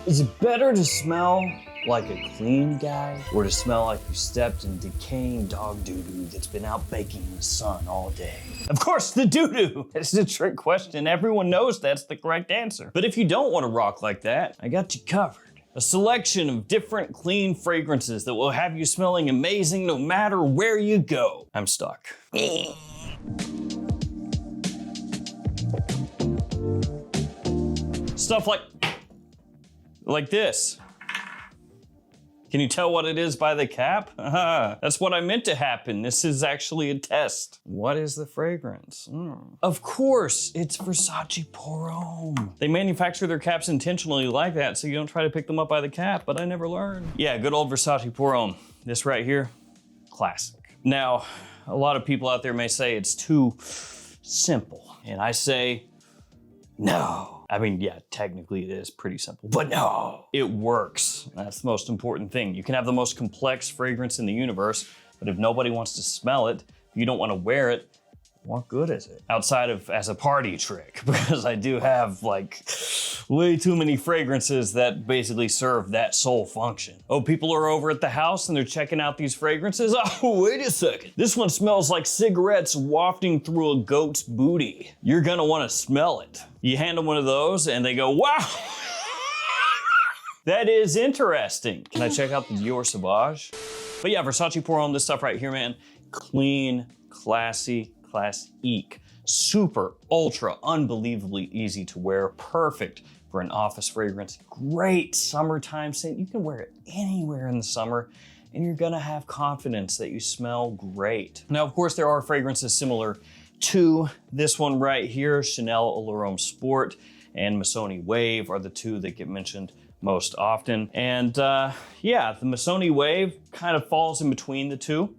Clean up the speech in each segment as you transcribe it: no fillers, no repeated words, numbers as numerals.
Is it better to smell like a clean guy or to smell like you stepped in decaying dog doo-doo that's been out baking in the sun all day? Of course, the doo-doo. It's a trick question. Everyone knows that's the correct answer. But if you don't want to rock like that, I got you covered. A selection of different clean fragrances that will have you smelling amazing no matter where you go. I'm stuck. Stuff like this. Can you tell what it is by the cap? That's what I meant to happen. This is actually a test. What is the fragrance? Of course, it's Versace Pour Homme. They manufacture their caps intentionally like that so you don't try to pick them up by the cap, but I never learned. Yeah, good old Versace Pour Homme. This right here, classic. Now, a lot of people out there may say it's too simple, and I say, no. I mean, yeah, technically it is pretty simple, but no, it works. That's the most important thing. You can have the most complex fragrance in the universe, but if nobody wants to smell it, if you don't want to wear it, what good is it? Outside of as a party trick, because I do have like way too many fragrances that basically serve that sole function. Oh, people are over at the house and they're checking out these fragrances. Oh, wait a second. This one smells like cigarettes wafting through a goat's booty. You're gonna wanna smell it. You hand them one of those and they go, wow. That is interesting. Can I check out the Dior Sauvage? But yeah, Versace Pour Homme, this stuff right here, man. Clean, classy, classique, super, ultra, unbelievably easy to wear, perfect for an office fragrance, great summertime scent. You can wear it anywhere in the summer and you're gonna have confidence that you smell great. Now, of course, there are fragrances similar to this one right here. Chanel L'Homme Sport and Missoni Wave are the two that get mentioned most often. And yeah, the Missoni Wave kind of falls in between the two.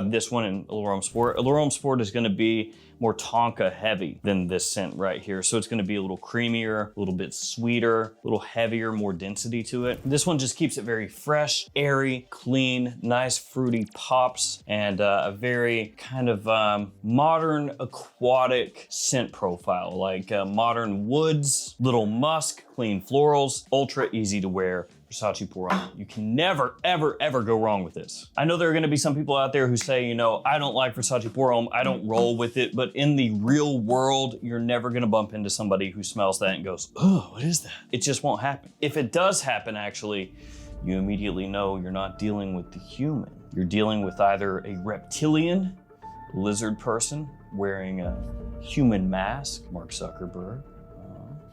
This one and L'Homme Sport. L'Homme Sport is gonna be more tonka heavy than this scent right here. So it's gonna be a little creamier, a little bit sweeter, a little heavier, more density to it. This one just keeps it very fresh, airy, clean, nice fruity pops, and a very kind of modern aquatic scent profile, like modern woods, little musk, clean florals, ultra easy to wear. Versace Pour Homme. You can never, ever, ever go wrong with this. I know there are gonna be some people out there who say, you know, I don't like Versace Pour Homme, I don't roll with it, but in the real world, you're never gonna bump into somebody who smells that and goes, oh, what is that? It just won't happen. If it does happen, actually, you immediately know you're not dealing with the human. You're dealing with either a reptilian, lizard person wearing a human mask, Mark Zuckerberg,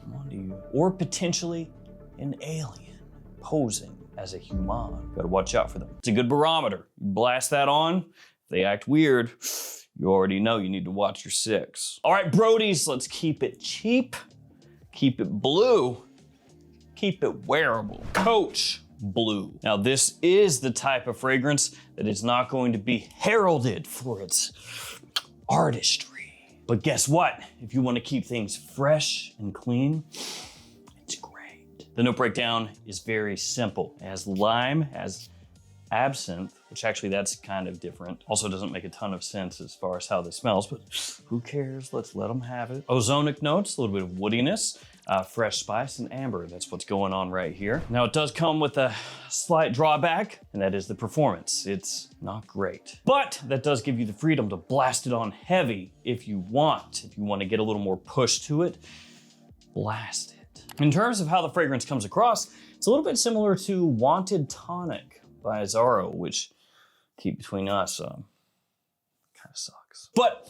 come on to you, or potentially an alien posing as a human. Gotta watch out for them. It's a good barometer. You blast that on, if they act weird, you already know you need to watch your six. All right, Brodies, let's keep it cheap, keep it blue, keep it wearable. Coach Blue. Now this is the type of fragrance that is not going to be heralded for its artistry. But guess what? If you want to keep things fresh and clean, the note breakdown is very simple. It has lime, has absinthe, which actually that's kind of different. Also doesn't make a ton of sense as far as how this smells, but who cares? Let's let them have it. Ozonic notes, a little bit of woodiness, fresh spice, and amber. That's what's going on right here. Now it does come with a slight drawback, and that is the performance. It's not great, but that does give you the freedom to blast it on heavy if you want. If you want to get a little more push to it, blast it. In terms of how the fragrance comes across, it's a little bit similar to Wanted Tonic by Azzaro, which, keep between us, kind of sucks. But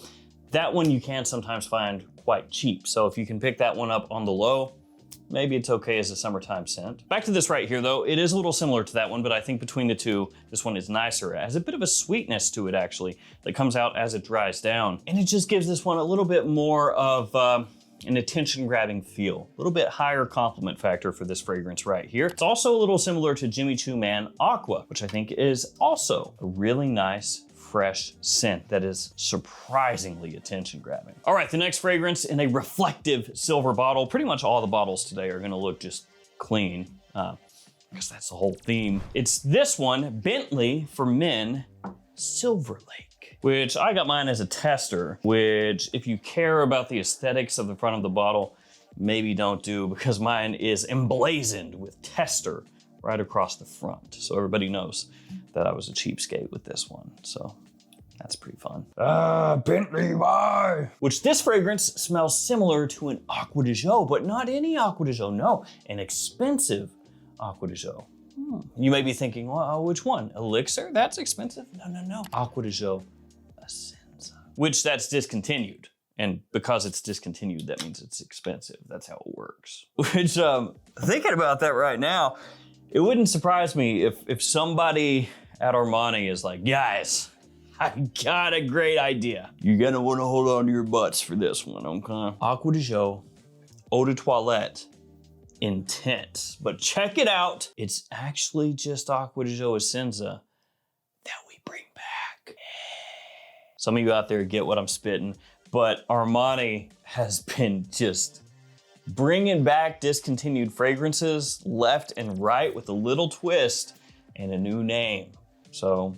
that one you can sometimes find quite cheap. So if you can pick that one up on the low, maybe it's okay as a summertime scent. Back to this right here though, it is a little similar to that one, but I think between the two, this one is nicer. It has a bit of a sweetness to it actually, that comes out as it dries down. And it just gives this one a little bit more of, an attention-grabbing feel. A little bit higher compliment factor for this fragrance right here. It's also a little similar to Jimmy Choo Man Acqua, which I think is also a really nice, fresh scent that is surprisingly attention-grabbing. All right, the next fragrance in a reflective silver bottle. Pretty much all the bottles today are gonna look just clean, because that's the whole theme. It's this one, Bentley for Men Silverlake, which I got mine as a tester, which if you care about the aesthetics of the front of the bottle, maybe don't do, because mine is emblazoned with tester right across the front. So everybody knows that I was a cheapskate with this one. So that's pretty fun. Bentley, why? Which this fragrance smells similar to an Acqua di Gio, but not any Acqua di Gio, no, an expensive Acqua di Gio. You may be thinking, well, which one? Elixir? That's expensive? No. Acqua di Gio, Essenziale. Which that's discontinued. And because it's discontinued, that means it's expensive. That's how it works. Which, thinking about that right now, it wouldn't surprise me if somebody at Armani is like, guys, I got a great idea. You're gonna wanna hold on to your butts for this one, okay? Acqua di Gio, Eau de Toilette, Intense. But check it out. It's actually just Acqua di Gio Essenza that we bring back. Some of you out there get what I'm spitting, but Armani has been just bringing back discontinued fragrances left and right with a little twist and a new name. So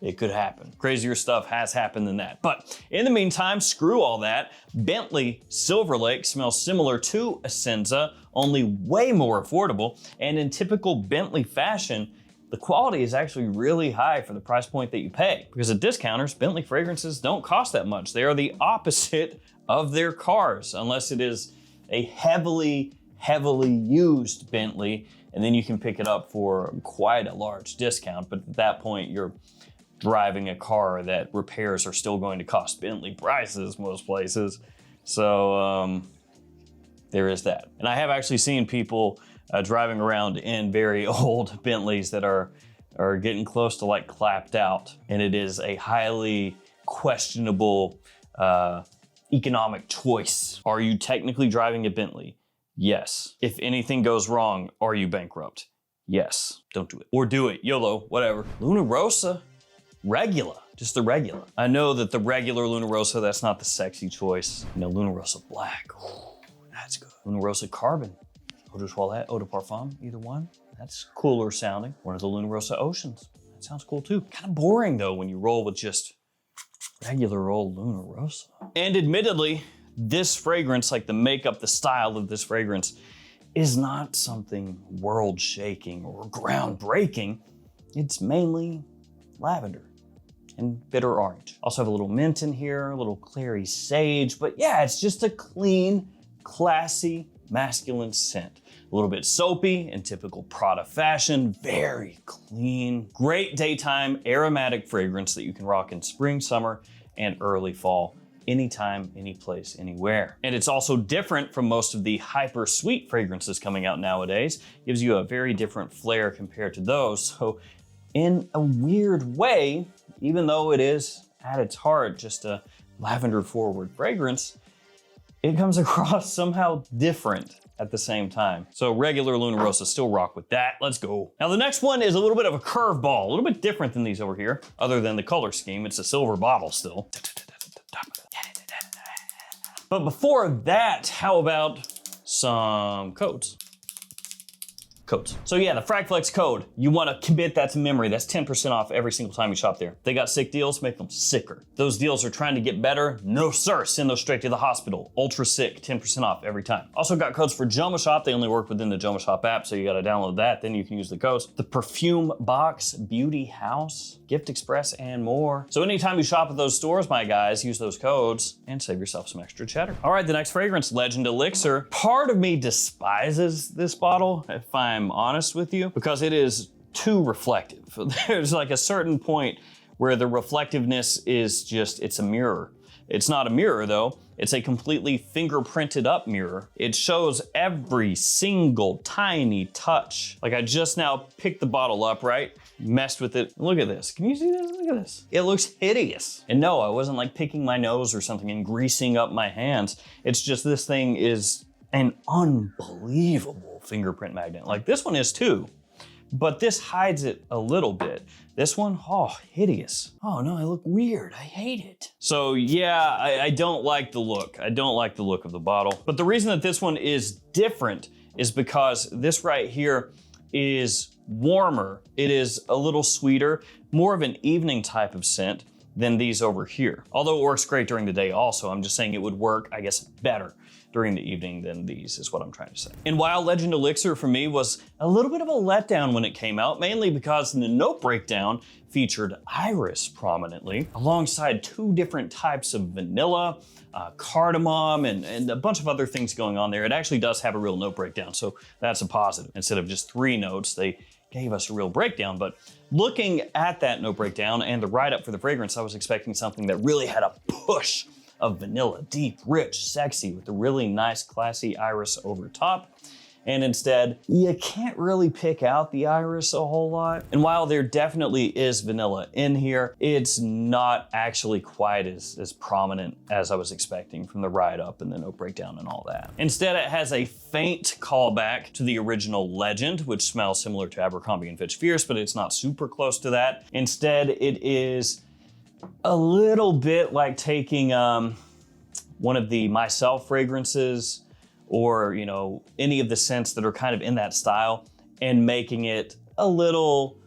it could happen. Crazier stuff has happened than that. But in the meantime, screw all that. Bentley Silverlake smells similar to Essenza, only way more affordable. And in typical Bentley fashion, the quality is actually really high for the price point that you pay. Because at discounters, Bentley fragrances don't cost that much. They are the opposite of their cars, unless it is a heavily used Bentley, and then you can pick it up for quite a large discount. But at that point, you're driving a car that repairs are still going to cost Bentley prices most places. So there is that. And I have actually seen people driving around in very old Bentleys that are getting close to like clapped out. And it is a highly questionable economic choice. Are you technically driving a Bentley? Yes. If anything goes wrong, are you bankrupt? Yes. Don't do it. Or do it. YOLO, whatever. Luna Rossa. Regular, just the regular. I know that the regular Luna Rossa, that's not the sexy choice. You know, Luna Rossa Black, ooh, that's good. Luna Rossa Carbon, Eau de Toilette, Eau de Parfum, either one. That's cooler sounding. One of the Luna Rossa Oceans, that sounds cool too. Kind of boring though when you roll with just regular old Luna Rossa. And admittedly, this fragrance, like the makeup, the style of this fragrance, is not something world-shaking or groundbreaking. It's mainly lavender and bitter orange. Also have a little mint in here, a little clary sage, but yeah, it's just a clean, classy, masculine scent. A little bit soapy in typical Prada fashion, very clean. Great daytime aromatic fragrance that you can rock in spring, summer, and early fall. Anytime, any place, anywhere. And it's also different from most of the hyper sweet fragrances coming out nowadays. Gives you a very different flair compared to those. So in a weird way, even though it is at its heart just a lavender forward fragrance, it comes across somehow different at the same time. So regular Luna Rossa, still rock with that. Let's go. Now the next one is a little bit of a curveball, a little bit different than these over here, other than the color scheme. It's a silver bottle still. But before that, how about some codes? So yeah, the FragFlex code, you wanna commit that to memory. That's 10% off every single time you shop there. They got sick deals, make them sicker. Those deals are trying to get better. No sir, send those straight to the hospital. Ultra sick, 10% off every time. Also got codes for JOMASHOP. They only work within the JOMASHOP app, so you gotta download that, then you can use the codes. The Perfume Box, Beauty House, Gift Express, and more. So anytime you shop at those stores, my guys, use those codes and save yourself some extra cheddar. All right, the next fragrance, Legend Elixir. Part of me despises this bottle, if I'm honest with you, because it is too reflective. There's like a certain point where the reflectiveness is just, it's a mirror. It's not a mirror though, it's a completely fingerprinted up mirror. It shows every single tiny touch. Like I just now picked the bottle up, right? Messed with it. Look at this. Can you see this? Look at this. It looks hideous. And no, I wasn't like picking my nose or something and greasing up my hands. It's just this thing is an unbelievable fingerprint magnet. Like this one is too, but this hides it a little bit. This one, oh, hideous. Oh no, I look weird, I hate it. So yeah, I don't like the look. I don't like the look of the bottle. But the reason that this one is different is because this right here is warmer. It is a little sweeter, more of an evening type of scent than these over here. Although it works great during the day also, I'm just saying it would work, I guess, better during the evening than these, is what I'm trying to say. And while Legend Elixir for me was a little bit of a letdown when it came out, mainly because the note breakdown featured iris prominently, alongside 2 different types of vanilla, cardamom, and a bunch of other things going on there. It actually does have a real note breakdown, so that's a positive. Instead of just 3 notes, they gave us a real breakdown. But looking at that note breakdown and the write-up for the fragrance, I was expecting something that really had a push of vanilla, deep, rich, sexy, with a really nice, classy iris over top. And instead, you can't really pick out the iris a whole lot. And while there definitely is vanilla in here, it's not actually quite as prominent as I was expecting from the write-up and the note breakdown and all that. Instead, it has a faint callback to the original Legend, which smells similar to Abercrombie & Fitch Fierce, but it's not super close to that. Instead, it is a little bit like taking one of the Myself fragrances, or, you know, any of the scents that are kind of in that style, and making it a little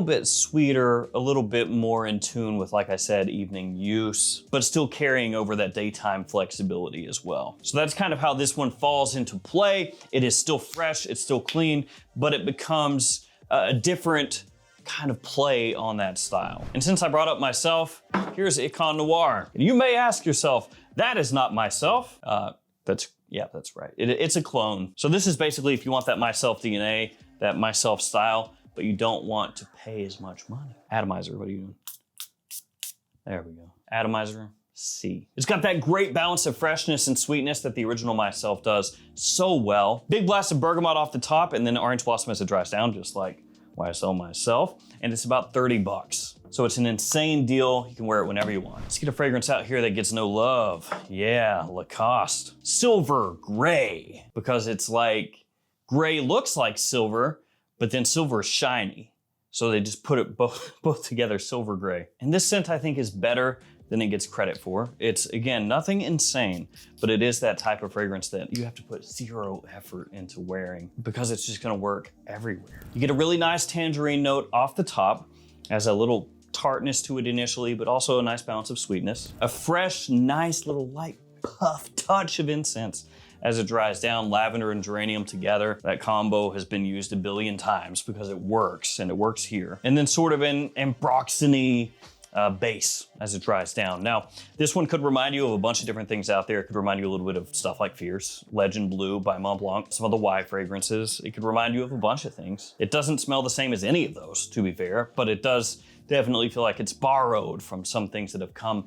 bit sweeter, a little bit more in tune with, like I said, evening use, but still carrying over that daytime flexibility as well. So that's kind of how this one falls into play. It is still fresh, it's still clean, but it becomes a different kind of play on that style. And since I brought up Myself, here's Itqan Noir. And you may ask yourself, that is not Myself. Yeah, that's right. It's a clone. So this is basically if you want that Myself DNA, that Myself style, but you don't want to pay as much money. Atomizer, what are you doing? There we go. Atomizer, C. It's got that great balance of freshness and sweetness that the original Myself does so well. Big blast of bergamot off the top, and then orange blossom as it dries down, just like YSL Myself. And it's about 30 bucks. So it's an insane deal. You can wear it whenever you want. Let's get a fragrance out here that gets no love. Yeah, Lacoste. Silver gray, because it's like, gray looks like silver, but then silver is shiny. So they just put it both together, silver gray. And this scent I think is better than it gets credit for. It's, again, nothing insane, but it is that type of fragrance that you have to put 0 effort into wearing because it's just gonna work everywhere. You get a really nice tangerine note off the top, has a little tartness to it initially, but also a nice balance of sweetness. A fresh, nice little light puff touch of incense as it dries down. Lavender and geranium together. That combo has been used a billion times because it works, and it works here. And then sort of an ambroxany base as it dries down. Now, this one could remind you of a bunch of different things out there. It could remind you a little bit of stuff like Fierce, Legend Blue by Montblanc, some of the Y fragrances. It could remind you of a bunch of things. It doesn't smell the same as any of those, to be fair, but it does definitely feel like it's borrowed from some things that have come,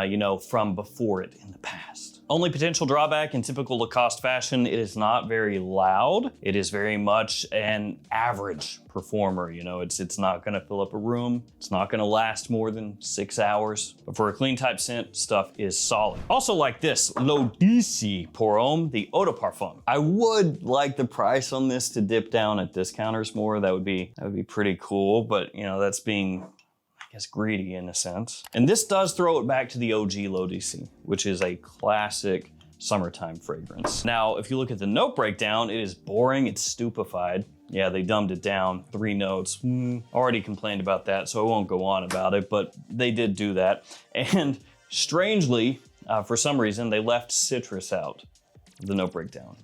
you know, from before it in the past. Only potential drawback in typical Lacoste fashion, it is not very loud. It is very much an average performer. You know, it's not gonna fill up a room. It's not gonna last more than 6 hours. But for a clean type scent, stuff is solid. Also like this, L'Odyssey pour Homme, the Eau de Parfum. I would like the price on this to dip down at discounters more. That would be pretty cool, but you know, that's being, I guess, greedy in a sense. And this does throw it back to the OG L'Odyssey, which is a classic summertime fragrance. Now, if you look at the note breakdown, it is boring, it's stupefied. Yeah, they dumbed it down, 3 notes. Already complained about that, so I won't go on about it, but they did do that. And strangely, for some reason, they left citrus out of the note breakdown.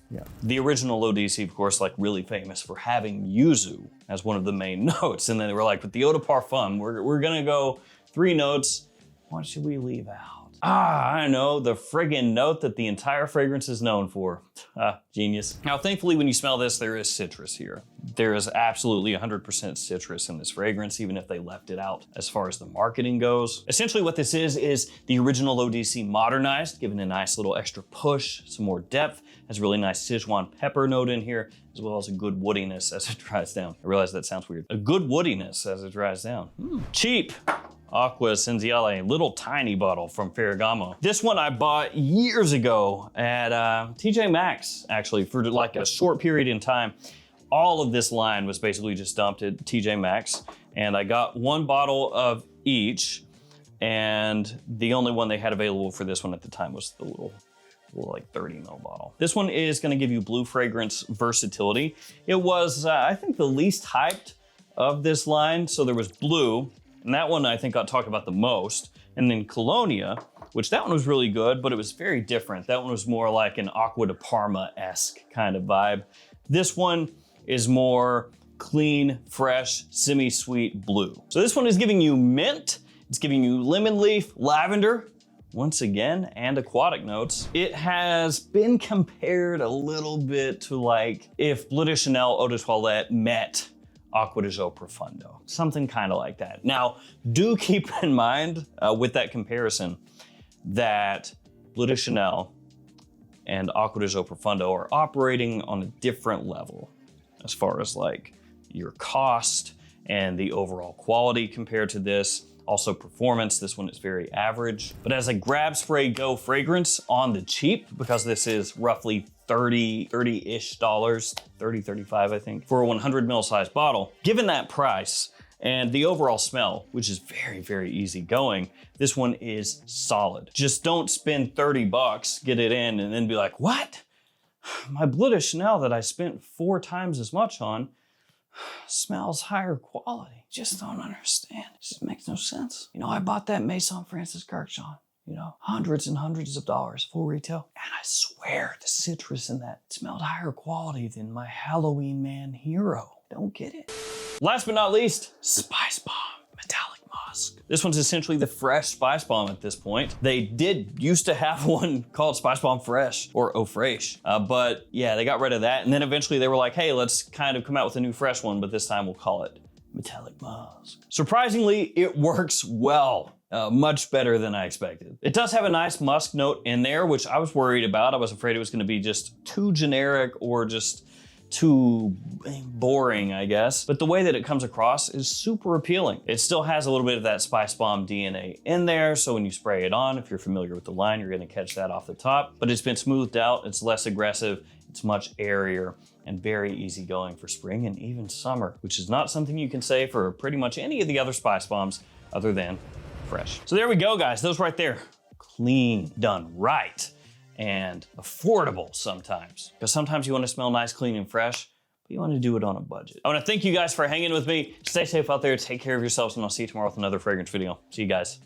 Yeah. The original L'Odyssey, of course, like really famous for having yuzu as one of the main notes. And then they were like, with the Eau de Parfum, we're gonna go 3 notes. What should we leave out? I know, the friggin' note that the entire fragrance is known for. Genius. Now, thankfully, when you smell this, there is citrus here. There is absolutely 100% citrus in this fragrance, even if they left it out as far as the marketing goes. Essentially what this is the original L'Odyssey modernized, given a nice little extra push, some more depth, has a really nice Sichuan pepper note in here, as well as a good woodiness as it dries down. I realize that sounds weird. A good woodiness as it dries down. Cheap. Acqua Essenziale, little tiny bottle from Ferragamo. This one I bought years ago at TJ Maxx, actually, for like a short period in time. All of this line was basically just dumped at TJ Maxx, and I got 1 bottle of each, and the only one they had available for this one at the time was the little like 30 ml bottle. This one is gonna give you blue fragrance versatility. It was, I think, the least hyped of this line. So there was blue, and that one I think got talked about the most. And then Colonia, which that one was really good, but it was very different. That one was more like an Acqua de Parma-esque kind of vibe. This one is more clean, fresh, semi-sweet blue. So this one is giving you mint, it's giving you lemon leaf, lavender, once again, and aquatic notes. It has been compared a little bit to like if Bleu de Chanel Eau de Toilette met Acqua di Gio Profondo, something kind of like that. Now, do keep in mind with that comparison that Bleu de Chanel and Acqua di Gio Profondo are operating on a different level as far as like your cost and the overall quality compared to this. Also performance, this one is very average. But as a grab spray go fragrance on the cheap, because this is roughly 30-ish dollars, 30, 35, I think, for a 100 ml size bottle. Given that price and the overall smell, which is very, very easy going, this one is solid. Just don't spend 30 bucks, get it in, and then be like, what? My Bleu de Chanel that I spent 4 times as much on smells higher quality. Just don't understand. It just makes no sense. You know, I bought that Maison Francis Kurkdjian, you know, hundreds and hundreds of dollars, full retail. And I swear the citrus in that smelled higher quality than my Halloween Man Hero. Don't get it. Last but not least, Spicebomb Metallic Musk. This one's essentially the fresh Spicebomb at this point. They used to have one called Spicebomb Fresh or Eau Fraiche, but yeah, they got rid of that. And then eventually they were like, hey, let's kind of come out with a new fresh one, but this time we'll call it Metallic Musk. Surprisingly, it works well. Much better than I expected. It does have a nice musk note in there, which I was worried about. I was afraid it was gonna be just too generic or just too boring, I guess. But the way that it comes across is super appealing. It still has a little bit of that Spicebomb DNA in there, so when you spray it on, if you're familiar with the line, you're gonna catch that off the top. But it's been smoothed out, it's less aggressive, it's much airier, and very easygoing for spring and even summer, which is not something you can say for pretty much any of the other Spicebombs other than fresh. So there we go, guys. Those right there. Clean, done right, and affordable sometimes. Because sometimes you want to smell nice, clean, and fresh, but you want to do it on a budget. I want to thank you guys for hanging with me. Stay safe out there. Take care of yourselves, and I'll see you tomorrow with another fragrance video. See you guys.